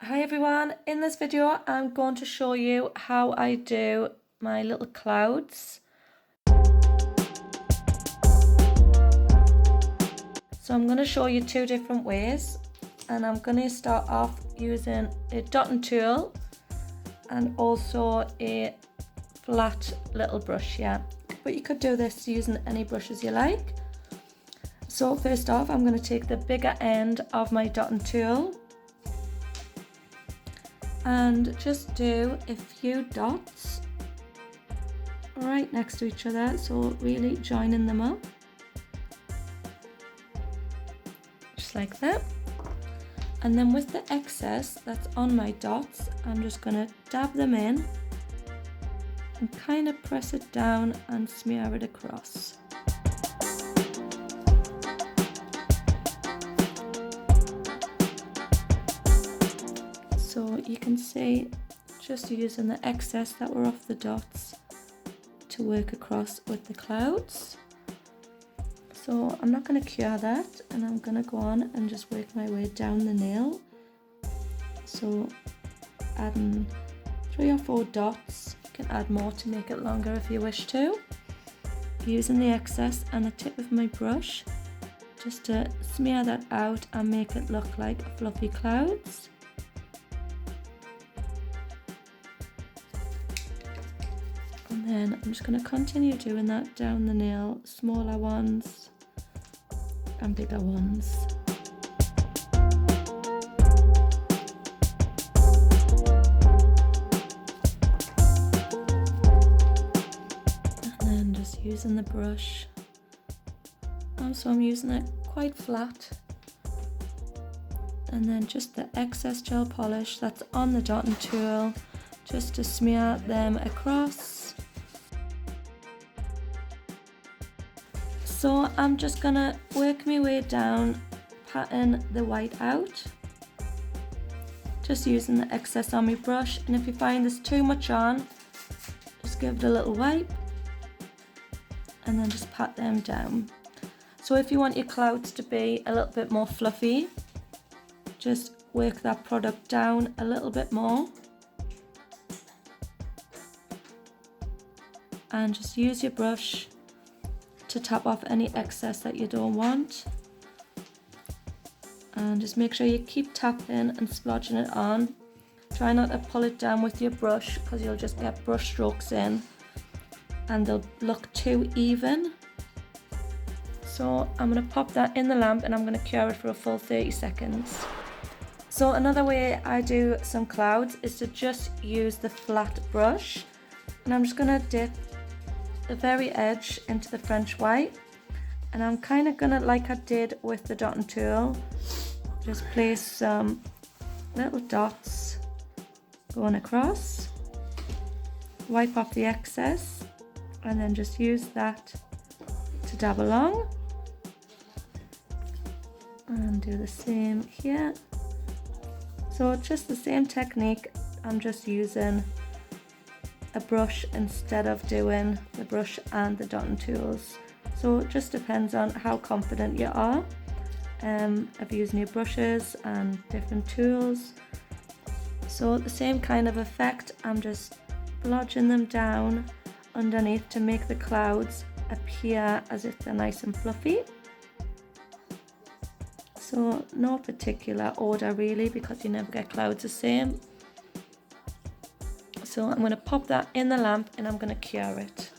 Hi everyone, in this video I'm going to show you how I do my little clouds. So I'm going to show you two different ways, and I'm going to start off using a dotting tool and also a flat little brush, but you could do this using any brushes you like. So first off, I'm going to take the bigger end of my dotting tool and just do a few dots right next to each other, so really joining them up just like that. And then with the excess that's on my dots, I'm just going to dab them in and kind of press it down and smear it across. So you can see, just using the excess that were off the dots to work across with the clouds. So I'm not going to cure that, and I'm going to go on and just work my way down the nail. So adding 3 or 4 dots, you can add more to make it longer if you wish to. Using the excess and the tip of my brush just to smear that out and make it look like fluffy clouds. And then I'm just going to continue doing that down the nail, smaller ones and bigger ones. And then just using the brush. Also I'm using it quite flat. And then just the excess gel polish that's on the dotting tool, just to smear them across. So I'm just gonna work my way down, patting the white out, just using the excess on my brush. And if you find there's too much on, just give it a little wipe and then just pat them down. So if you want your clouds to be a little bit more fluffy, just work that product down a little bit more and just use your brush to tap off any excess that you don't want, and just make sure you keep tapping and splodging it on. Try not to pull it down with your brush, because you'll just get brush strokes in and they'll look too even. So I'm going to pop that in the lamp and I'm going to cure it for a full 30 seconds. So another way I do some clouds is to just use the flat brush, and I'm just going to dip the very edge into the French white, and I'm kind of gonna, like I did with the dotting tool, just place some little dots going across, wipe off the excess, and then just use that to dab along, and do the same here. So just the same technique, I'm just using a brush instead of doing the brush and the dotting tools. So it just depends on how confident you are of using your brushes and different tools. So the same kind of effect, I'm just blodging them down underneath to make the clouds appear as if they're nice and fluffy. So no particular order really, because you never get clouds the same. So I'm going to pop that in the lamp and I'm going to cure it.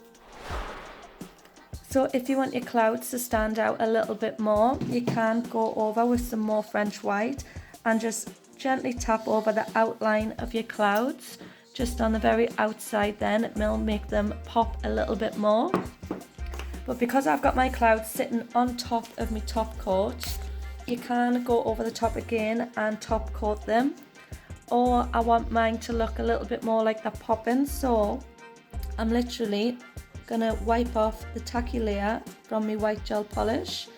So if you want your clouds to stand out a little bit more, you can go over with some more French white and just gently tap over the outline of your clouds, just on the very outside. Then it will make them pop a little bit more. But because I've got my clouds sitting on top of my top coat, you can go over the top again and top coat them. Or I want mine to look a little bit more like they're popping, so I'm literally gonna wipe off the tacky layer from my white gel polish,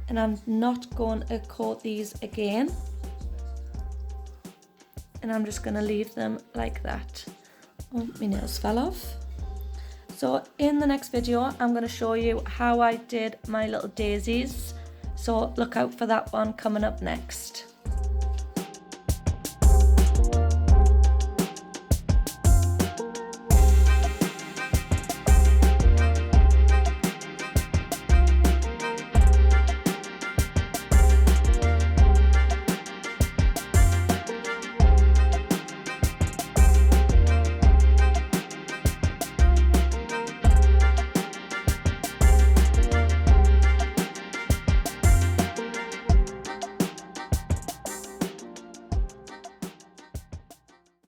and I'm not going to coat these again, and I'm just gonna leave them like that. Oh, my nails fell off. So in the next video I'm going to show you how I did my little daisies, so look out for that one coming up next.